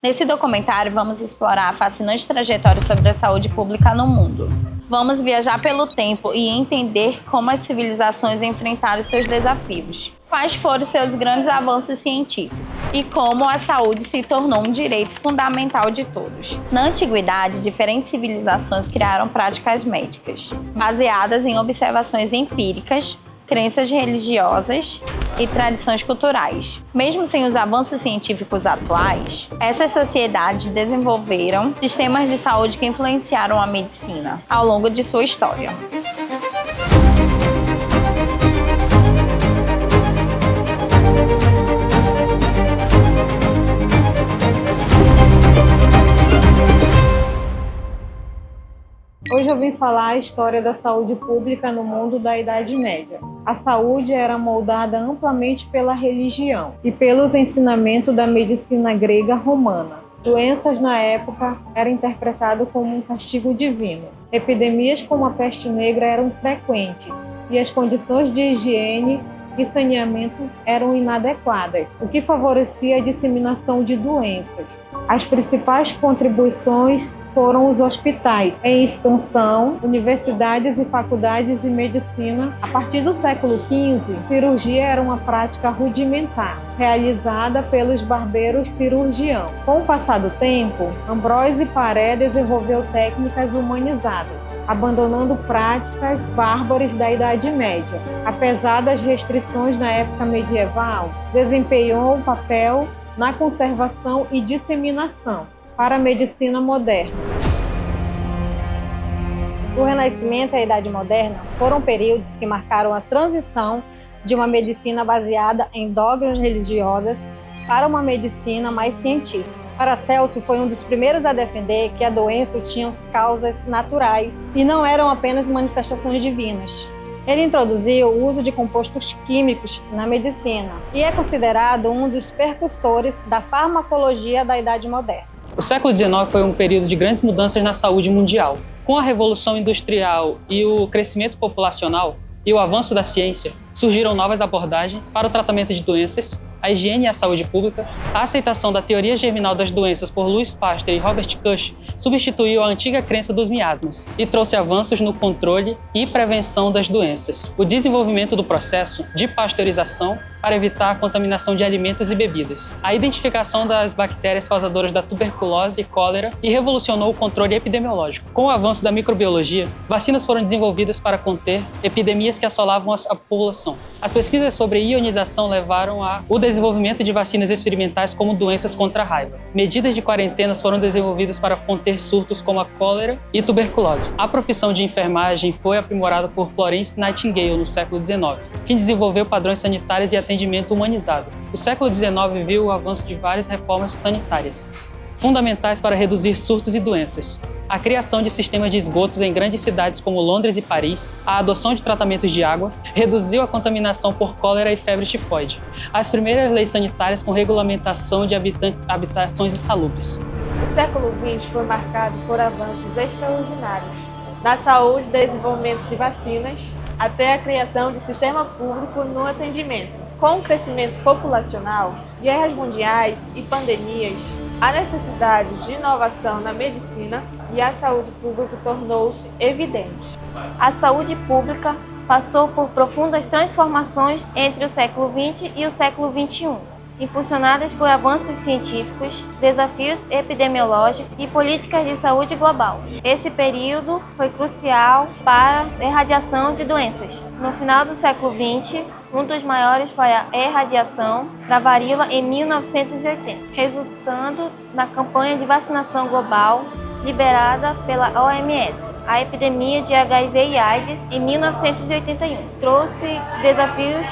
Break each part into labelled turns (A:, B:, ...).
A: Nesse documentário, vamos explorar a fascinante trajetória sobre a saúde pública no mundo. Vamos viajar pelo tempo e entender como as civilizações enfrentaram seus desafios. Quais foram seus grandes avanços científicos e como a saúde se tornou um direito fundamental de todos. Na antiguidade, diferentes civilizações criaram práticas médicas, baseadas em observações empíricas, crenças religiosas e tradições culturais. Mesmo sem os avanços científicos atuais, essas sociedades desenvolveram sistemas de saúde que influenciaram a medicina ao longo de sua história.
B: Hoje eu vim falar a história da saúde pública no mundo da Idade Média. A saúde era moldada amplamente pela religião e pelos ensinamentos da medicina grega romana. Doenças na época eram interpretadas como um castigo divino. Epidemias como a peste negra eram frequentes e as condições de higiene e saneamento eram inadequadas, o que favorecia a disseminação de doenças. As principais contribuições foram os hospitais em expansão, universidades e faculdades de medicina. A partir do século XV, cirurgia era uma prática rudimentar, realizada pelos barbeiros cirurgiãos. Com o passar do tempo, Ambroise Paré desenvolveu técnicas humanizadas, abandonando práticas bárbaras da Idade Média. Apesar das restrições na época medieval, desempenhou um papel na conservação e disseminação para a medicina moderna.
C: O Renascimento e a Idade Moderna foram períodos que marcaram a transição de uma medicina baseada em dogmas religiosas para uma medicina mais científica. Paracelso foi um dos primeiros a defender que a doença tinha causas naturais e não eram apenas manifestações divinas. Ele introduziu o uso de compostos químicos na medicina e é considerado um dos precursores da farmacologia da Idade Moderna.
D: O século XIX foi um período de grandes mudanças na saúde mundial. Com a Revolução Industrial e o crescimento populacional e o avanço da ciência, surgiram novas abordagens para o tratamento de doenças, a higiene e a saúde pública. A aceitação da teoria germinal das doenças por Louis Pasteur e Robert Koch substituiu a antiga crença dos miasmas e trouxe avanços no controle e prevenção das doenças. O desenvolvimento do processo de pasteurização para evitar a contaminação de alimentos e bebidas. A identificação das bactérias causadoras da tuberculose e cólera e revolucionou o controle epidemiológico. Com o avanço da microbiologia, vacinas foram desenvolvidas para conter epidemias que assolavam a população. As pesquisas sobre ionização levaram ao desenvolvimento de vacinas experimentais como doenças contra a raiva. Medidas de quarentenas foram desenvolvidas para conter surtos como a cólera e tuberculose. A profissão de enfermagem foi aprimorada por Florence Nightingale no século XIX, que desenvolveu padrões sanitários e atendimento humanizado. O século XIX viu o avanço de várias reformas sanitárias, fundamentais para reduzir surtos e doenças. A criação de sistemas de esgotos em grandes cidades como Londres e Paris, a adoção de tratamentos de água, reduziu a contaminação por cólera e febre tifoide. As primeiras leis sanitárias com regulamentação de habitações insalubres.
B: O século XX foi marcado por avanços extraordinários na saúde, desenvolvimento de vacinas, até a criação de sistema público no atendimento. Com o crescimento populacional, guerras mundiais e pandemias, a necessidade de inovação na medicina e a saúde pública tornou-se evidente.
E: A saúde pública passou por profundas transformações entre o século XX e o século XXI, impulsionadas por avanços científicos, desafios epidemiológicos e políticas de saúde global. Esse período foi crucial para a erradicação de doenças. No final do século XX, um dos maiores foi a erradicação da varíola em 1980, resultando na campanha de vacinação global liberada pela OMS. A epidemia de HIV e AIDS em 1981 trouxe desafios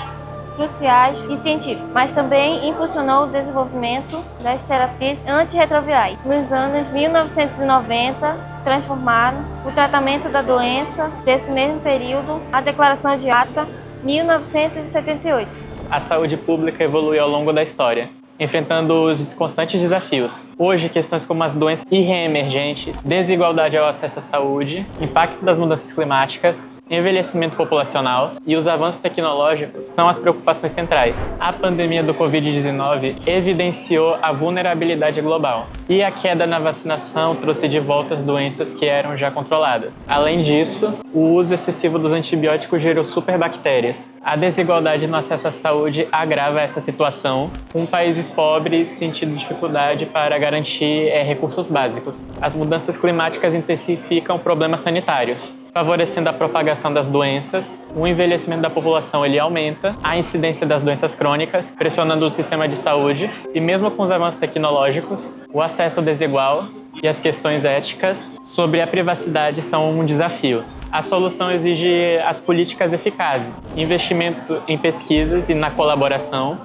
E: cruciais e científicos, mas também impulsionou o desenvolvimento das terapias antirretrovirais. Nos anos 1990, transformaram o tratamento da doença desse mesmo período, a Declaração de Ata 1978.
F: A saúde pública evoluiu ao longo da história, enfrentando os constantes desafios. Hoje, questões como as doenças reemergentes, desigualdade ao acesso à saúde, impacto das mudanças climáticas envelhecimento populacional e os avanços tecnológicos são as preocupações centrais. A pandemia do Covid-19 evidenciou a vulnerabilidade global e a queda na vacinação trouxe de volta as doenças que eram já controladas. Além disso, o uso excessivo dos antibióticos gerou superbactérias. A desigualdade no acesso à saúde agrava essa situação, com países pobres sentindo dificuldade para garantir recursos básicos. As mudanças climáticas intensificam problemas sanitários, favorecendo a propagação das doenças. O envelhecimento da população ele aumenta a incidência das doenças crônicas, pressionando o sistema de saúde, e mesmo com os avanços tecnológicos, o acesso desigual e as questões éticas sobre a privacidade são um desafio. A solução exige as políticas eficazes, investimento em pesquisas e na colaboração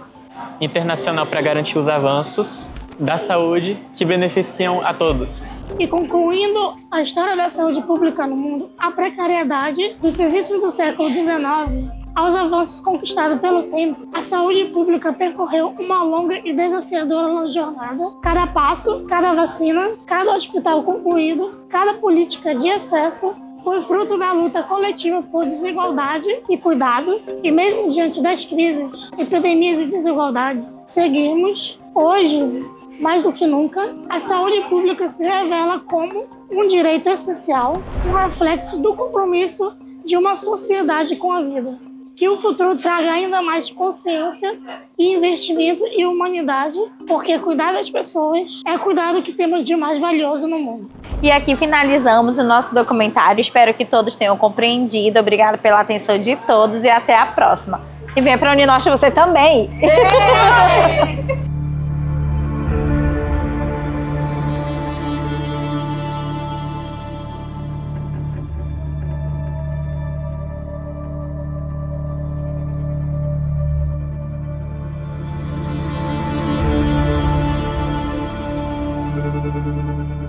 F: internacional para garantir os avanços da saúde que beneficiam a todos.
G: E concluindo a história da saúde pública no mundo, a precariedade dos serviços do século XIX aos avanços conquistados pelo tempo, a saúde pública percorreu uma longa e desafiadora jornada. Cada passo, cada vacina, cada hospital concluído, cada política de acesso foi fruto da luta coletiva por desigualdade e cuidado. E mesmo diante das crises, epidemias e desigualdades, seguimos hoje, mais do que nunca, a saúde pública se revela como um direito essencial, um reflexo do compromisso de uma sociedade com a vida. Que o futuro traga ainda mais consciência e investimento em humanidade, porque cuidar das pessoas é cuidar do que temos de mais valioso no mundo.
A: E aqui finalizamos o nosso documentário. Espero que todos tenham compreendido. Obrigada pela atenção de todos e até a próxima. E venha para a Uninorte você também!
H: Thank you.